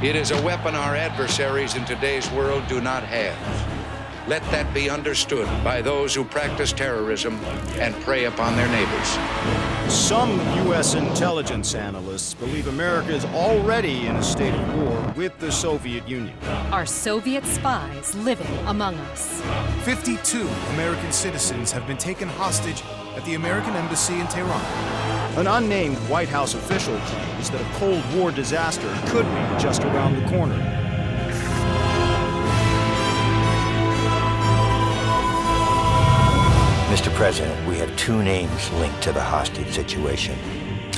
It is a weapon our adversaries in today's world do not have. Let that be understood by those who practice terrorism and prey upon their neighbors. Some U.S. intelligence analysts believe America is already in a state of war with the Soviet Union. Are Soviet spies living among us? 52 American citizens have been taken hostage at the American Embassy in Tehran. An unnamed White House official claims that a Cold War disaster could be just around the corner. Mr. President, we have two names linked to the hostage situation.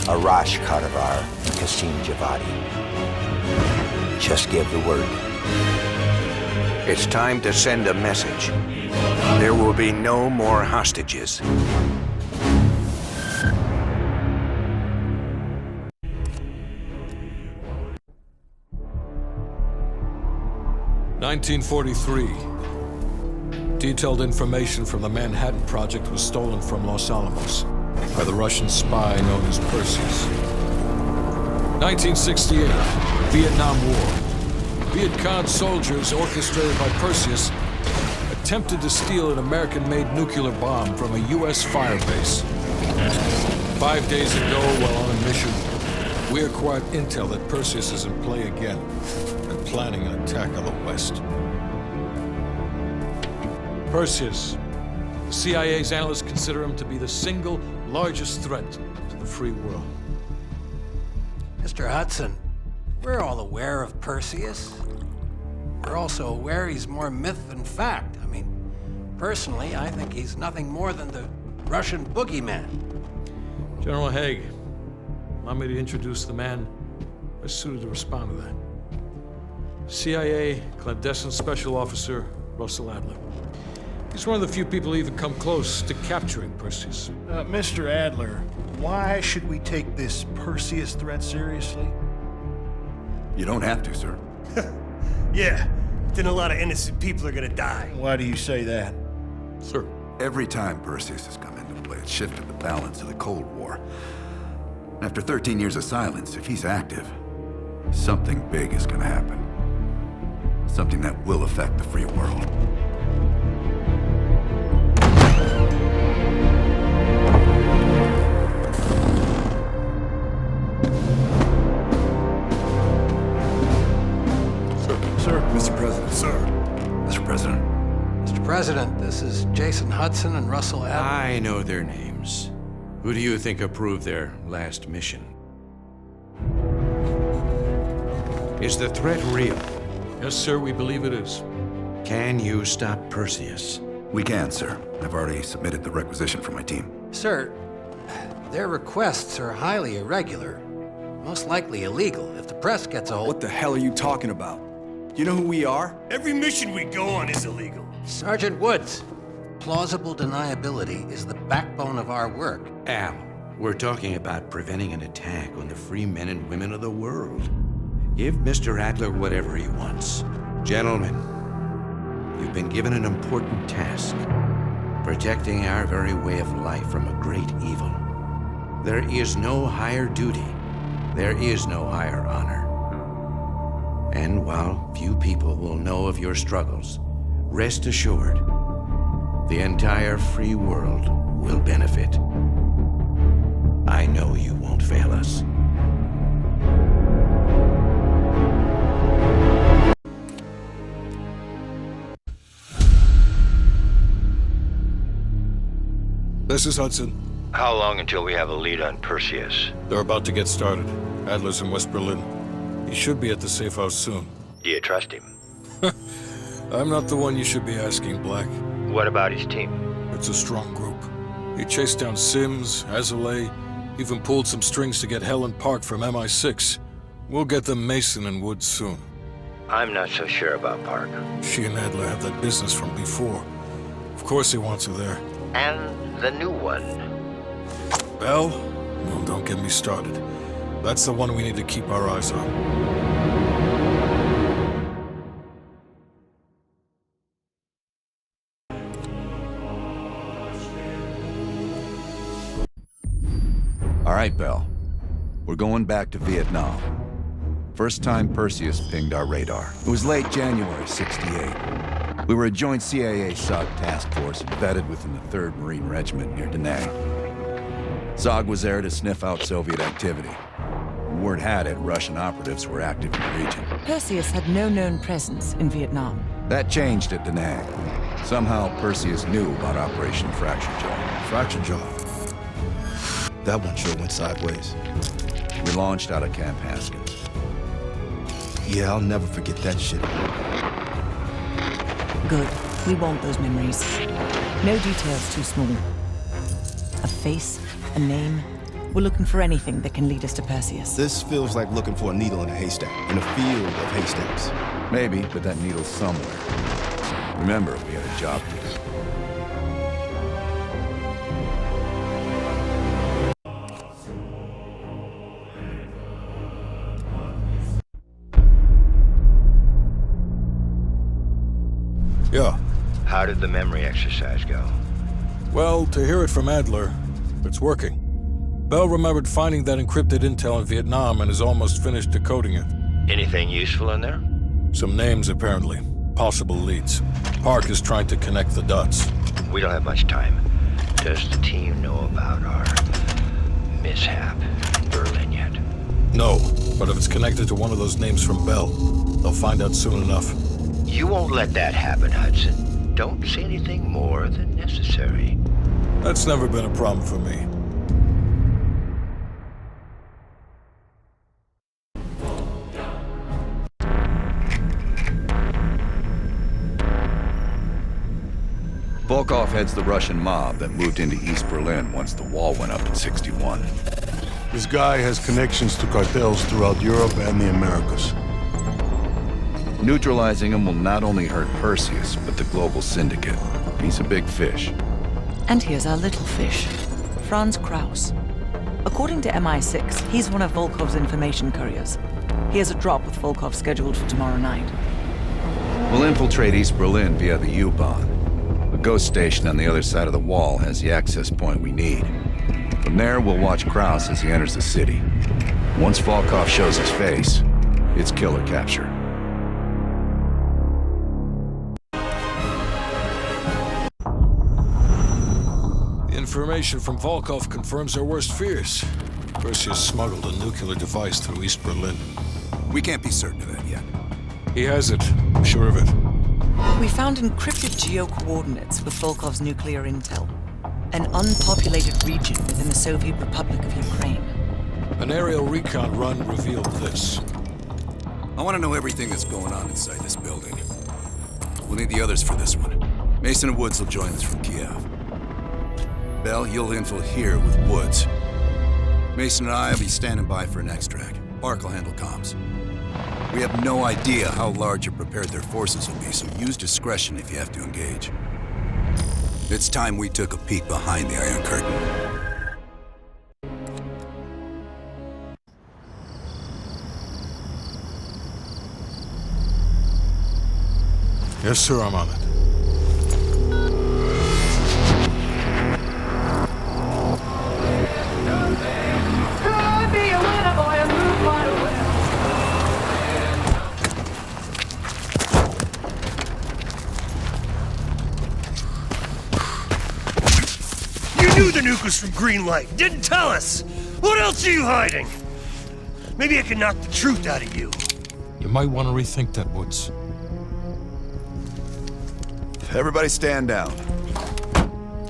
Arash Kadivar and Qasim Javadi. Just give the word. It's time to send a message. There will be no more hostages. (1943). Detailed information from the Manhattan Project was stolen from Los Alamos by the Russian spy known as Perseus. 1968, Vietnam War. Viet Cong soldiers, orchestrated by Perseus, attempted to steal an American-made nuclear bomb from a U.S. firebase. 5 days ago, while on a mission, we acquired intel that Perseus is in play again and planning an attack on the West. Perseus. The CIA's analysts consider him to be the single largest threat to the free world. Mr. Hudson, we're all aware of Perseus. We're also aware he's more myth than fact. I mean, personally, I think he's nothing more than the Russian boogeyman. General Haig, allow me to introduce the man best suited to respond to that. CIA clandestine special officer Russell Adler. He's one of the few people who even come close to capturing Perseus. Mr. Adler, why should we take this Perseus threat seriously? You don't have to, sir. Yeah, then a lot of innocent people are gonna die. Why do you say that? Sir. Every time Perseus has come into play, it's shifted the balance of the Cold War. After 13 years of silence, if he's active, something big is gonna happen. Something that will affect the free world. Mr. President. Sir. Mr. President. Mr. President, this is Jason Hudson and Russell Adler. I know their names. Who do you think approved their last mission? Is the threat real? Yes, sir, we believe it is. Can you stop Perseus? We can, sir. I've already submitted the requisition for my team. Sir, their requests are highly irregular, most likely illegal. If the press gets a hold... What the hell are you talking about? You know who we are? Every mission we go on is illegal. Sergeant Woods, plausible deniability is the backbone of our work. Al, we're talking about preventing an attack on the free men and women of the world. Give Mr. Adler whatever he wants. Gentlemen, you've been given an important task. Protecting our very way of life from a great evil. There is no higher duty. There is no higher honor. And while few people will know of your struggles, rest assured, the entire free world will benefit. I know you won't fail us. This is Hudson. How long until we have a lead on Perseus? They're about to get started. Adler's in West Berlin. He should be at the safe house soon. Do you trust him? I'm not the one you should be asking, Black. What about his team? It's a strong group. He chased down Sims, Azalea, even pulled some strings to get Helen Park from MI6. We'll get them Mason and Woods soon. I'm not so sure about Park. She and Adler have that business from before. Of course he wants her there. And the new one. Bell? Well, don't get me started. That's the one we need to keep our eyes on. All right, Bell. We're going back to Vietnam. First time Perseus pinged our radar. It was late January, '68. We were a joint CIA-SOG task force embedded within the 3rd Marine Regiment near Da Nang. SOG was there to sniff out Soviet activity. Word had it, Russian operatives were active in the region. Perseus had no known presence in Vietnam. That changed at Da Nang. Somehow, Perseus knew about Operation Fracture Jaw. Fracture Jaw. That one sure went sideways. We launched out of Camp Haskins. Yeah, I'll never forget that shit. Good. We want those memories. No details too small. A face, a name. We're looking for anything that can lead us to Perseus. This feels like looking for a needle in a haystack, in a field of haystacks. Maybe, but that needle's somewhere. Remember, we had a job to do. Yeah. How did the memory exercise go? Well, to hear it from Adler, it's working. Bell remembered finding that encrypted intel in Vietnam and is almost finished decoding it. Anything useful in there? Some names, apparently. Possible leads. Park is trying to connect the dots. We don't have much time. Does the team know about our mishap in Berlin yet? No, but if it's connected to one of those names from Bell, they'll find out soon enough. You won't let that happen, Hudson. Don't say anything more than necessary. That's never been a problem for me. Volkov heads the Russian mob that moved into East Berlin once the wall went up in '61. This guy has connections to cartels throughout Europe and the Americas. Neutralizing him will not only hurt Perseus, but the global syndicate. He's a big fish. And here's our little fish, Franz Kraus. According to MI6, he's one of Volkov's information couriers. He has a drop with Volkov scheduled for tomorrow night. We'll infiltrate East Berlin via the U-Bahn. The ghost station on the other side of the wall has the access point we need. From there, we'll watch Kraus as he enters the city. Once Volkov shows his face, it's killer capture. Information from Volkov confirms their worst fears. Perseus smuggled a nuclear device through East Berlin. We can't be certain of that yet. He has it. I'm sure of it. We found encrypted geo-coordinates with Volkov's nuclear intel. An unpopulated region within the Soviet Republic of Ukraine. An aerial recon run revealed this. I want to know everything that's going on inside this building. We'll need the others for this one. Mason and Woods will join us from Kiev. Bell, you'll infil here with Woods. Mason and I will be standing by for an extract. Park will handle comms. We have no idea how large or prepared their forces will be, so use discretion if you have to engage. It's time we took a peek behind the Iron Curtain. Yes, sir, I'm on it. The nuke was from Greenlight. Didn't tell us. What else are you hiding? Maybe I can knock the truth out of you. You might want to rethink that, Woods. Everybody stand down.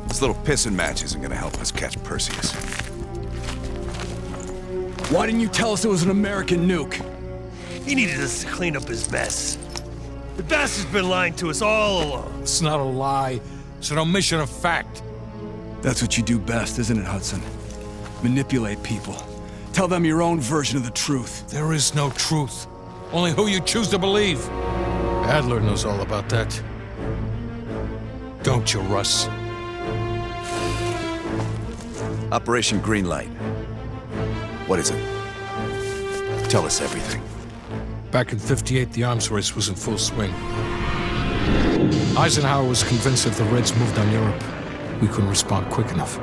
This little pissing match isn't gonna help us catch Perseus. Why didn't you tell us it was an American nuke? He needed us to clean up his mess. The bastard's been lying to us all along. It's not a lie. It's an omission of fact. That's what you do best, isn't it, Hudson? Manipulate people. Tell them your own version of the truth. There is no truth. Only who you choose to believe. Adler knows all about that. Don't you, Russ? Operation Greenlight. What is it? Tell us everything. Back in '58, the arms race was in full swing. Eisenhower was convinced if the Reds moved on Europe, we couldn't respond quick enough.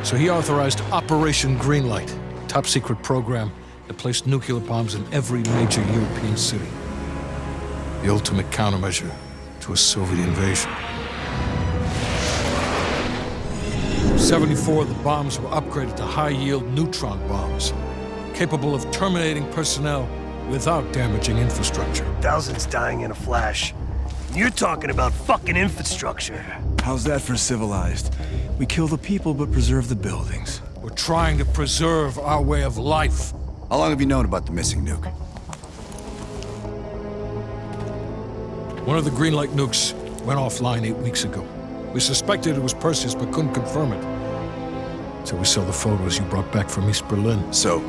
So he authorized Operation Greenlight, top secret program that placed nuclear bombs in every major European city. The ultimate countermeasure to a Soviet invasion. 74 of the bombs were upgraded to high-yield neutron bombs, capable of terminating personnel without damaging infrastructure. Thousands dying in a flash. You're talking about fucking infrastructure. How's that for civilized? We kill the people but preserve the buildings. We're trying to preserve our way of life. How long have you known about the missing nuke? One of the green light nukes went offline 8 weeks ago. We suspected it was Perseus, but couldn't confirm it. So we saw the photos you brought back from East Berlin. So,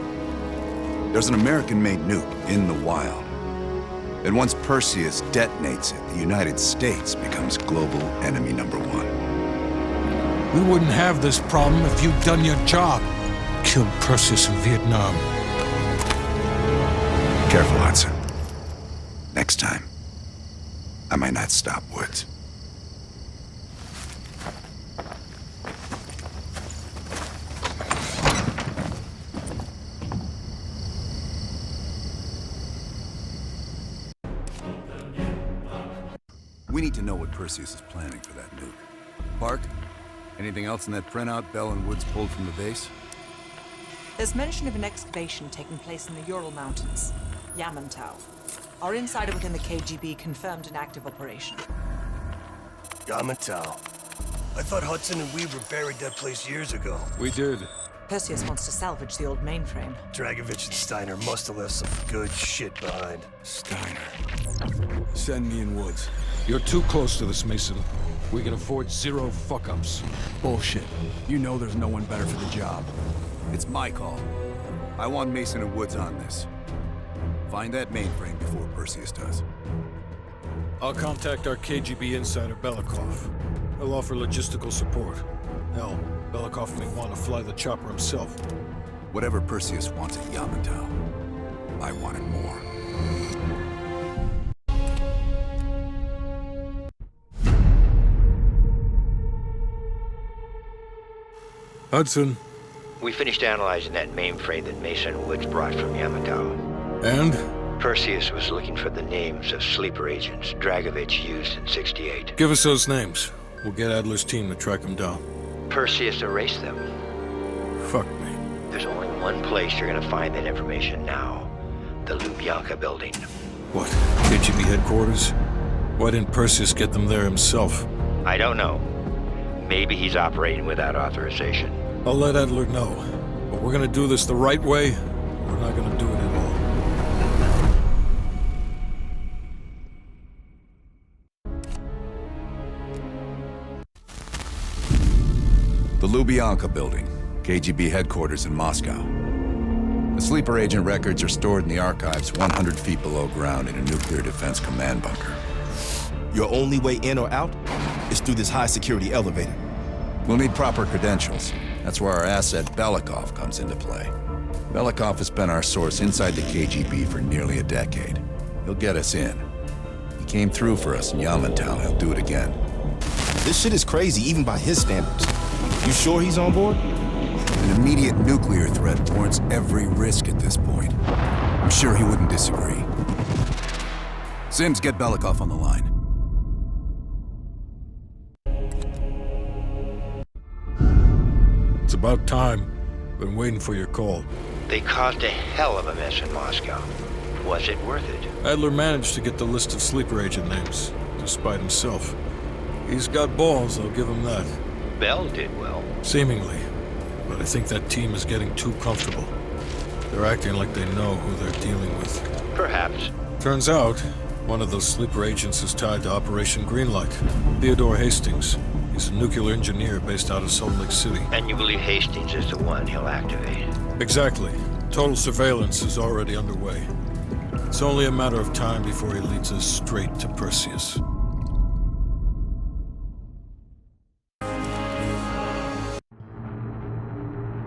there's an American-made nuke in the wild. And once Perseus detonates it, the United States becomes global enemy number 1. We wouldn't have this problem if you'd done your job. Killed Perseus in Vietnam. Careful, Hudson. Next time, I might not stop Woods. We need to know what Perseus is planning for that nuke. Park, anything else in that printout Bell and Woods pulled from the base? There's mention of an excavation taking place in the Ural Mountains, Yamantau. Our insider within the KGB confirmed an active operation. Yamantau. I thought Hudson and Weaver buried that place years ago. We did. Perseus wants to salvage the old mainframe. Dragovich and Steiner must have left some good shit behind. Steiner. Send me in Woods. You're too close to this, Mason. We can afford 0 fuck-ups. Bullshit. You know there's no one better for the job. It's my call. I want Mason and Woods on this. Find that mainframe before Perseus does. I'll contact our KGB insider, Belikov. He'll offer logistical support. Hell, Belikov may want to fly the chopper himself. Whatever Perseus wants at Yamantau, I want it more. Hudson. We finished analyzing that mainframe that Mason Woods brought from Yamantau. And? Perseus was looking for the names of sleeper agents Dragovich used in '68. Give us those names. We'll get Adler's team to track them down. Perseus erased them. Fuck me. There's only one place you're gonna find that information now. The Lubyanka building. What? KGB headquarters? Why didn't Perseus get them there himself? I don't know. Maybe he's operating without authorization. I'll let Adler know. But we're gonna do this the right way, or we're not gonna do it at all. The Lubyanka building, KGB headquarters in Moscow. The sleeper agent records are stored in the archives 100 feet below ground in a nuclear defense command bunker. Your only way in or out is through this high-security elevator. We'll need proper credentials. That's where our asset Belikov comes into play. Belikov has been our source inside the KGB for nearly a decade. He'll get us in. He came through for us in Yamantau. He'll do it again. This shit is crazy, even by his standards. You sure he's on board? An immediate nuclear threat warrants every risk at this point. I'm sure he wouldn't disagree. Sims, get Belikov on the line. It's about time. Been waiting for your call. They caused a hell of a mess in Moscow. Was it worth it? Adler managed to get the list of sleeper agent names, despite himself. He's got balls, I'll give him that. Bell did well. Seemingly. But I think that team is getting too comfortable. They're acting like they know who they're dealing with. Perhaps. Turns out, one of those sleeper agents is tied to Operation Greenlight. Theodore Hastings. He's a nuclear engineer based out of Salt Lake City. And you believe Hastings is the one he'll activate? Exactly. Total surveillance is already underway. It's only a matter of time before he leads us straight to Perseus.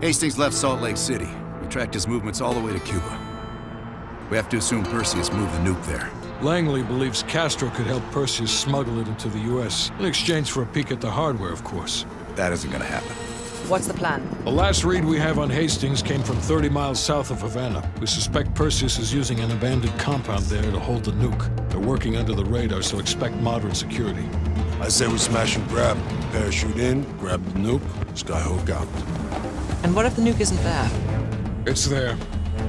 Hastings left Salt Lake City. We tracked his movements all the way to Cuba. We have to assume Perseus moved the nuke there. Langley believes Castro could help Perseus smuggle it into the U.S. in exchange for a peek at the hardware, of course. That isn't gonna happen. What's the plan? The last read we have on Hastings came from 30 miles south of Havana. We suspect Perseus is using an abandoned compound there to hold the nuke. They're working under the radar, so expect moderate security. I say we smash and grab. Parachute in, grab the nuke, skyhook out. And what if the nuke isn't there? It's there.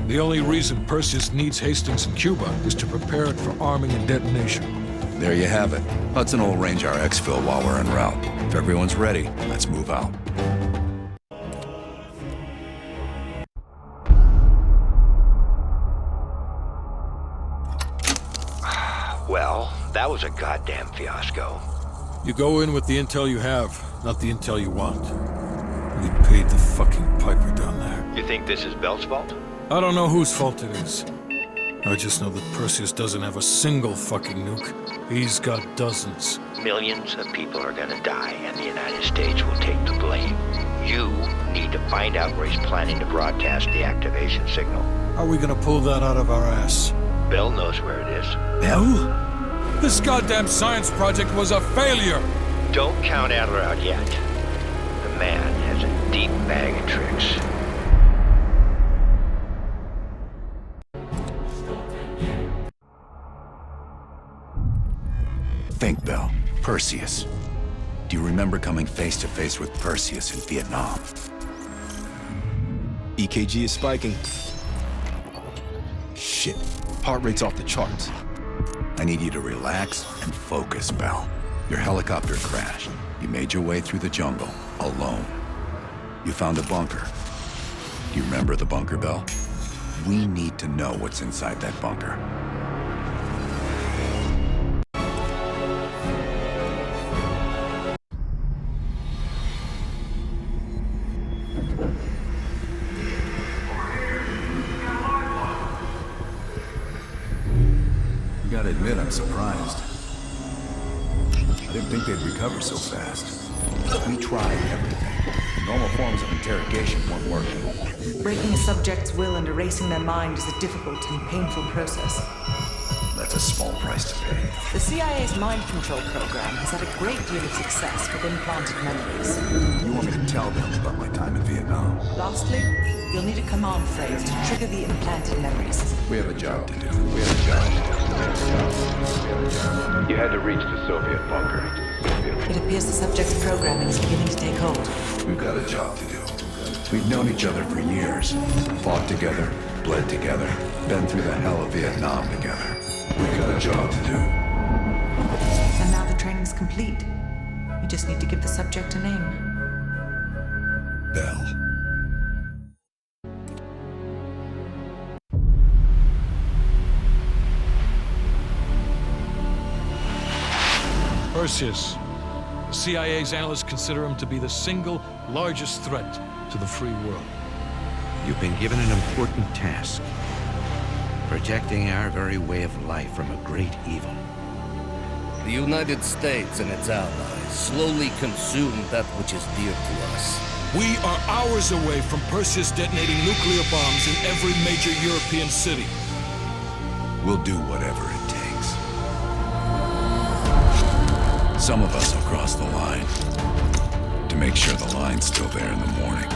The only reason Perseus needs Hastings in Cuba is to prepare it for arming and detonation. There you have it. Hudson will arrange our exfil while we're en route. If everyone's ready, let's move out. Well, that was a goddamn fiasco. You go in with the intel you have, not the intel you want. We paid the fucking piper down there. You think this is Bell's fault? I don't know whose fault it is. I just know that Perseus doesn't have a single fucking nuke. He's got dozens. Millions of people are gonna die, and the United States will take the blame. You need to find out where he's planning to broadcast the activation signal. How are we gonna pull that out of our ass? Bell knows where it is. Bell? This goddamn science project was a failure! Don't count Adler out yet. The man has a deep bag of tricks. Think, Bell. Perseus. Do you remember coming face to face with Perseus in Vietnam? EKG is spiking. Shit. Heart rate's off the charts. I need you to relax and focus, Bell. Your helicopter crashed. You made your way through the jungle, alone. You found a bunker. Do you remember the bunker, Bell? We need to know what's inside that bunker. Gotta admit, I'm surprised. I didn't think they'd recover so fast. We tried everything. Normal forms of interrogation weren't working. Breaking a subject's will and erasing their mind is a difficult and painful process. That's a small price to pay. The CIA's mind control program has had a great deal of success with implanted memories. You want me to tell them about my time in Vietnam? Lastly, you'll need a command phrase to trigger the implanted memories. We have a job to do. You had to reach the Soviet bunker. It appears the subject's programming is beginning to take hold. We've got a job to do. We've known each other for years. Fought together, bled together, been through the hell of Vietnam together. We've got a job to do. And now the training's complete. You just need to give the subject a name. Bell. Perseus. The CIA's analysts consider him to be the single largest threat to the free world. You've been given an important task. Protecting our very way of life from a great evil. The United States and its allies slowly consume that which is dear to us. We are hours away from Perseus detonating nuclear bombs in every major European city. We'll do whatever it takes. Some of us will cross the line to make sure the line's still there in the morning.